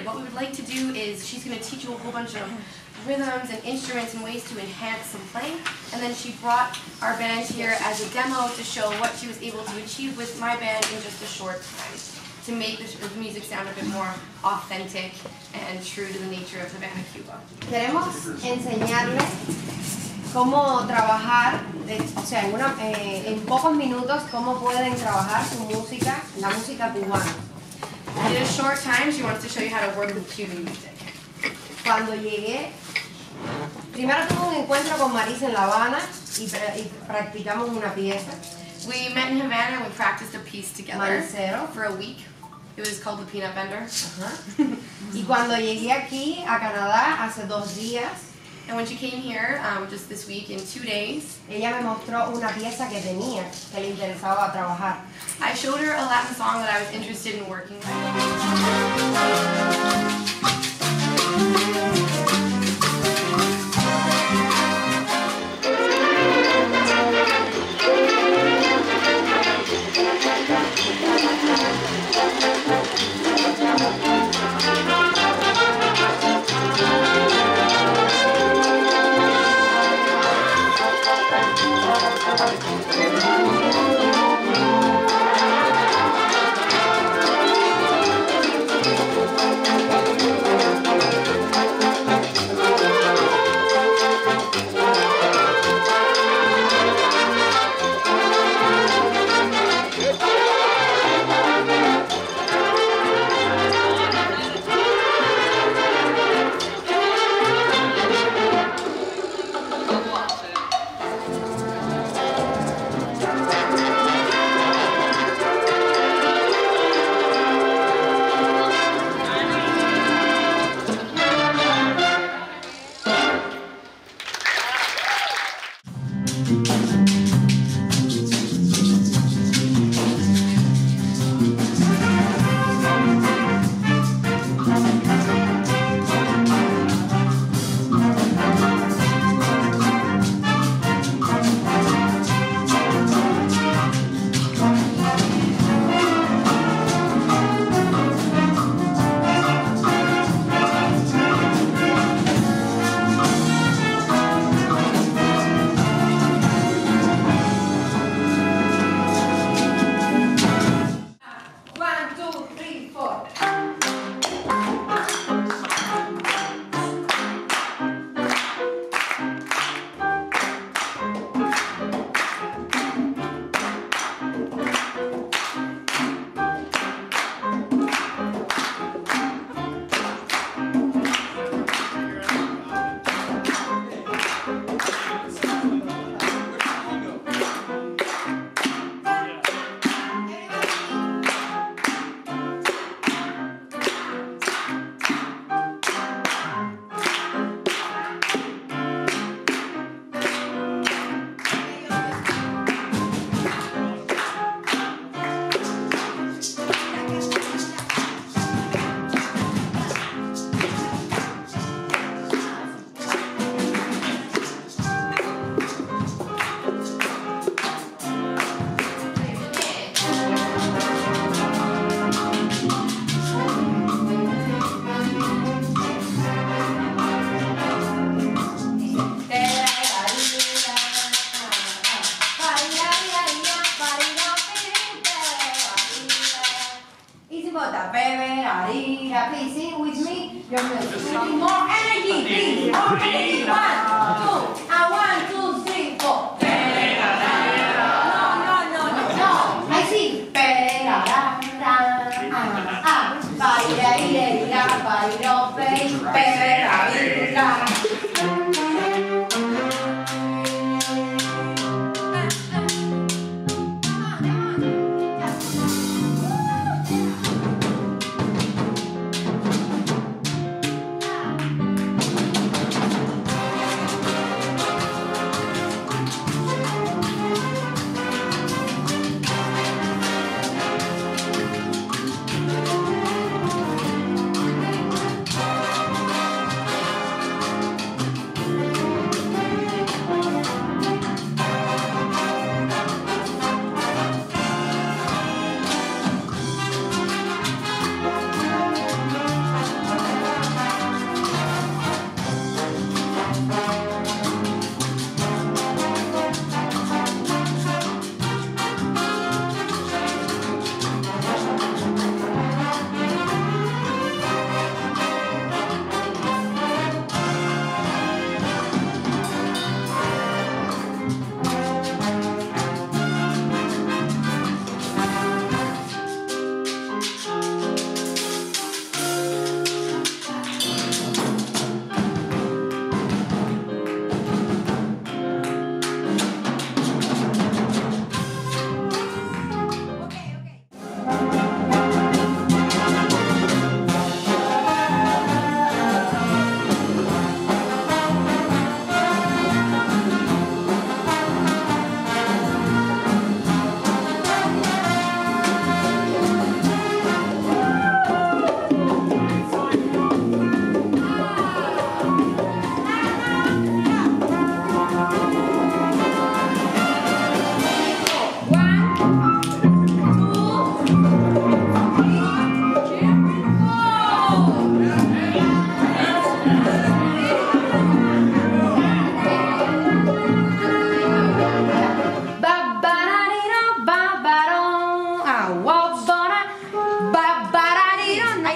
what we would like to do is she's going to teach you a whole bunch of rhythms and instruments and ways to enhance some playing. And then she brought our band here as a demo to show what she was able to achieve with my band in just a short time, to make the music sound a bit more authentic and true to the nature of Havana, Cuba. Queremos enseñarles cómo trabajar, o sea, en pocos minutos, cómo pueden trabajar su música, la música cubana. In a short time, she wants to show you how to work with Cuban music. Cuando llegué, primero tuve un encuentro con Marisa en La Habana y practicamos una pieza. We met in Havana and we practiced a piece together Maicero. for a week. It was called The Peanut Bender. Y cuando llegué aquí a Canadá hace 2 días, And when she came here just this week, in 2 days, ella me mostró una pieza que tenía, que le interesaba trabajar. I showed her a Latin song that I was interested in working with. Please sing with me. Your music. More energy, please. More energy. 1, 2, and 1, 2, 3, 4. No. I sing.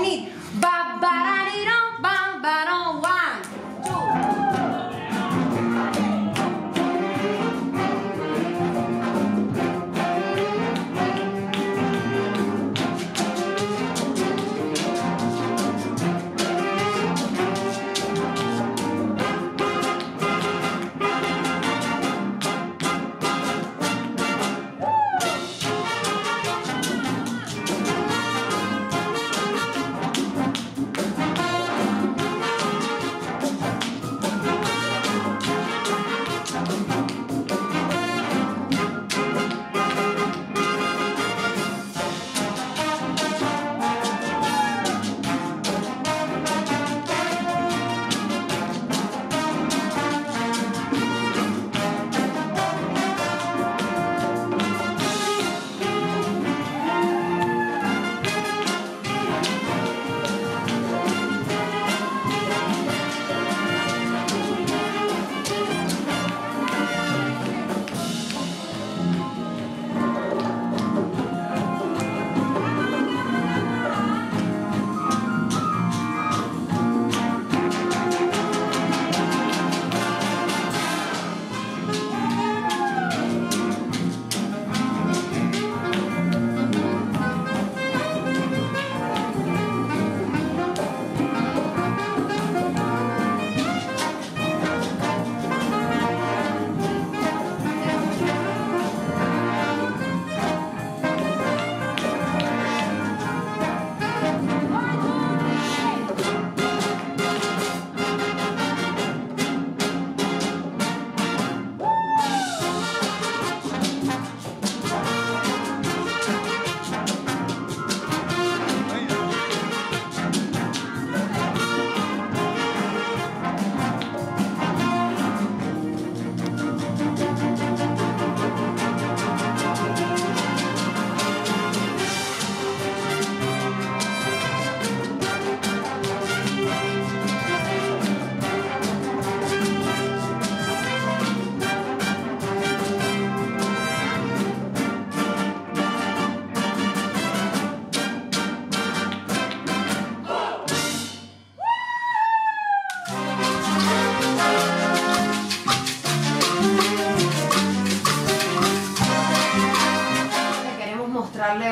I need ba ba da dee dum ba ba dum 1, 2.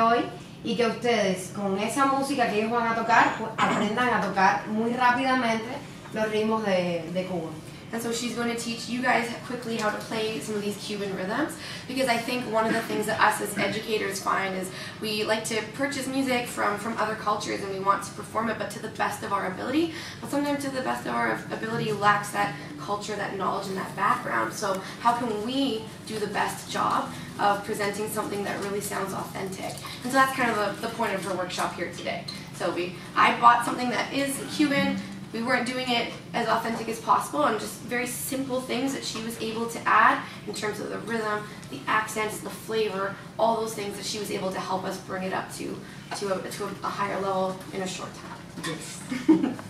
Hoy y que ustedes con esa música que ellos van a tocar pues, aprendan a tocar muy rápidamente los ritmos de Cuba. And so she's going to teach you guys quickly how to play some of these Cuban rhythms, because I think one of the things that us as educators find is we like to purchase music from other cultures and we want to perform it, but to the best of our ability. But sometimes to the best of our ability lacks that culture, that knowledge, and that background. So how can we do the best job of presenting something that really sounds authentic? And so that's kind of the point of her workshop here today. So I bought something that is Cuban. We weren't doing it as authentic as possible, and just very simple things that she was able to add in terms of the rhythm, the accents, the flavor, all those things that she was able to help us bring it up to a higher level in a short time. Yes.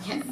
Yes.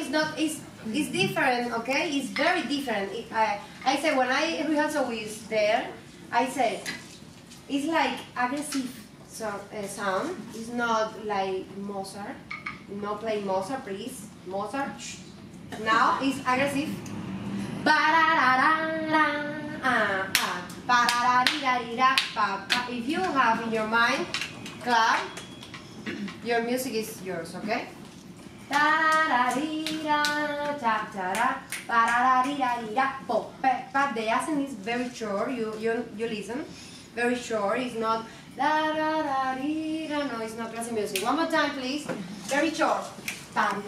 it's not, it's different, okay? It's very different. I say, when I rehearsal with there, I say, it's like aggressive sound. It's not like Mozart. No play Mozart, please. Mozart. Now it's aggressive. If you have in your mind clap, your music is yours, okay? But the accent is very short. You listen, very short. It's not no, it's not classic music. One more time, please. Very short. And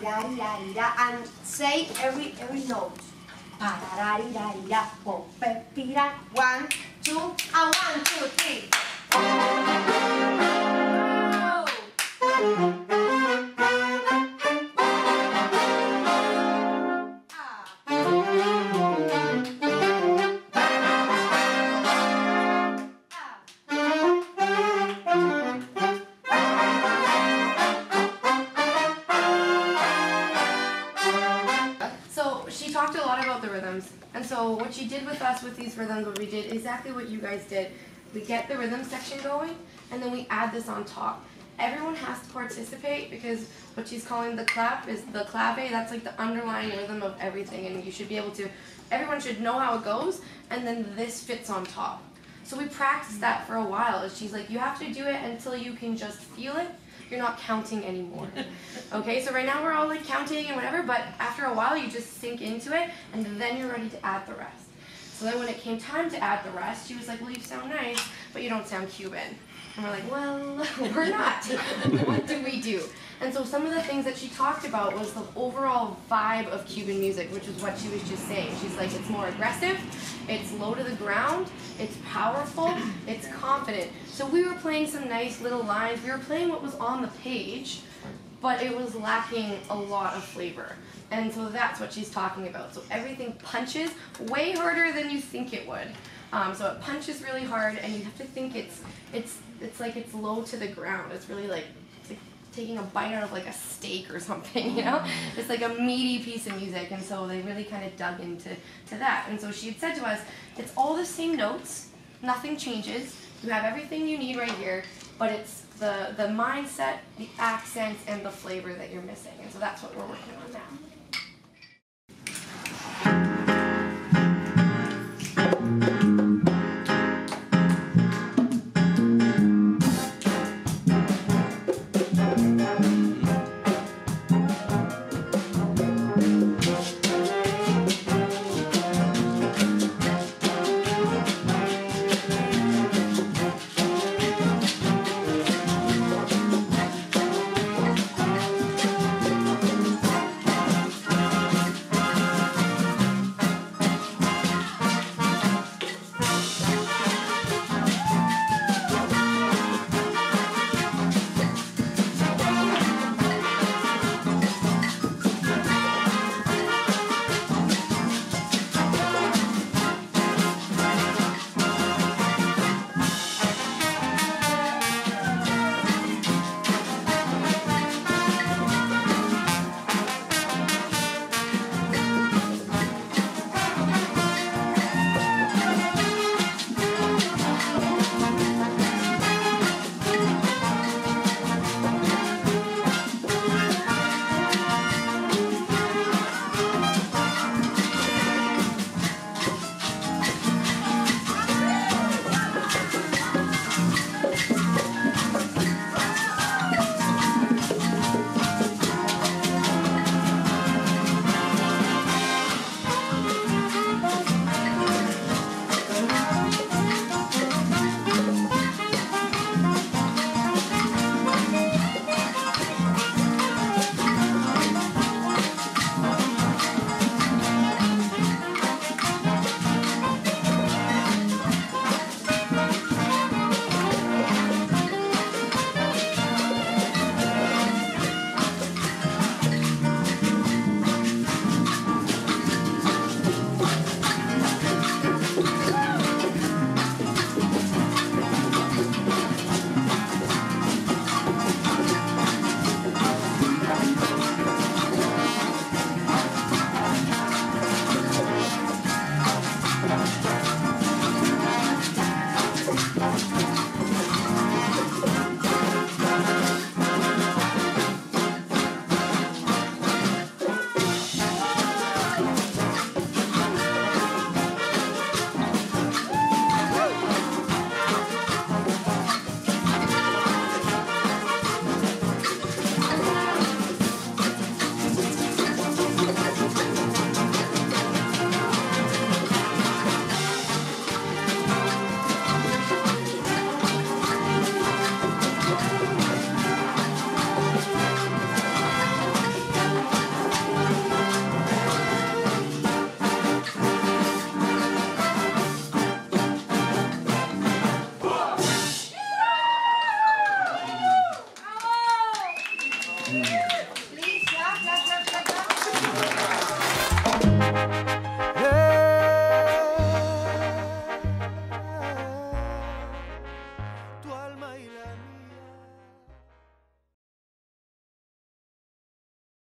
say every note. 1, 2, and 1, 2, 3. So she talked a lot about the rhythms, and so what she did with us with these rhythms, what we did exactly what you guys did. We get the rhythm section going, and then we add this on top. Everyone has to participate because what she's calling the clap is the clave. That's like the underlying rhythm of everything, and you should be able to, everyone should know how it goes, and then this fits on top. So we practiced that for a while. She's like, you have to do it until you can just feel it. You're not counting anymore. Okay, so right now we're all like counting and whatever, but after a while you just sink into it, and then you're ready to add the rest. So then when it came time to add the rest, she was like, well, you sound nice, but you don't sound Cuban. And we're like, well, we're not. What do we do? And so some of the things that she talked about was the overall vibe of Cuban music, which is what she was just saying. She's like, it's more aggressive, it's low to the ground, it's powerful, it's confident. So we were playing some nice little lines. We were playing what was on the page, but it was lacking a lot of flavor. And so that's what she's talking about. So everything punches way harder than you think it would. So it punches really hard, and you have to think it's like it's low to the ground. It's really like, it's like taking a bite out of like a steak or something, you know? It's like a meaty piece of music, and so they really kind of dug into that. And so she had said to us, it's all the same notes, nothing changes. You have everything you need right here, but it's the mindset, the accents, and the flavor that you're missing. And so that's what we're working on now.